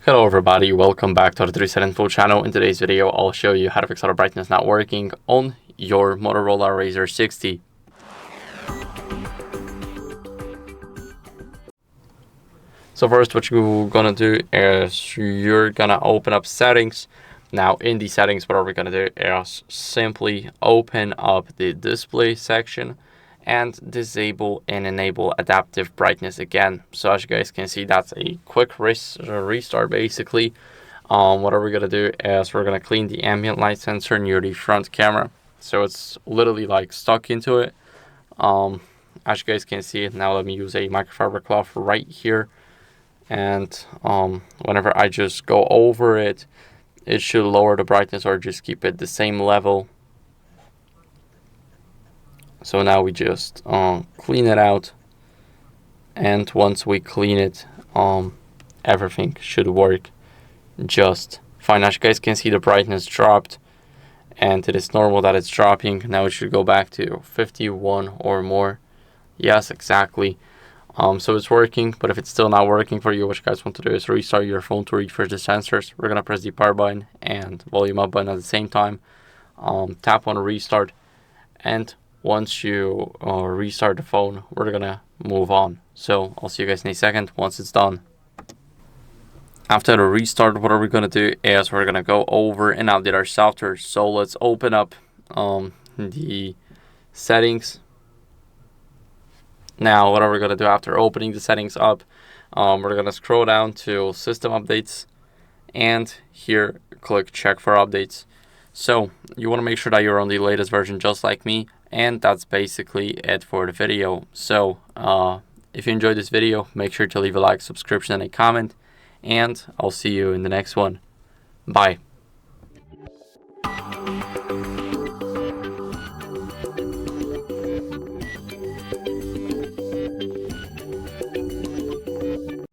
Hello everybody, welcome back to the HardReset.Info channel. In today's video, I'll show you how to fix auto brightness not working on your Motorola Razr 60. So first, what you're gonna do is you're gonna open up settings. Now in the settings, what we're gonna do is simply open up the display section and disable and enable adaptive brightness again. So as you guys can see, that's a quick restart basically. What are we gonna do is we're gonna clean the ambient light sensor near the front camera. So it's literally like stuck into it. As you guys can see, now let me use a microfiber cloth right here. And whenever I just go over it, it should lower the brightness or just keep it the same level. So now we just clean it out, and once we clean it, everything should work just fine. As you guys can see, the brightness dropped, and it is normal that it's dropping. Now it should go back to 51 or more. Yes, exactly. So it's working, but if it's still not working for you, what you guys want to do is restart your phone to refresh the sensors. We're gonna press the power button and volume up button at the same time. Tap on restart, and once you restart the phone, we're gonna move on. So I'll see you guys in a second once it's done. After the restart, what are we gonna do is we're gonna go over and update our software. So let's open up the settings. Now, what are we going to do after opening the settings up? We're going to scroll down to System Updates, and here click Check for Updates. So you want to make sure that you're on the latest version just like me, and that's basically it for the video. So if you enjoyed this video, make sure to leave a like, subscription, and a comment, and I'll see you in the next one. Bye.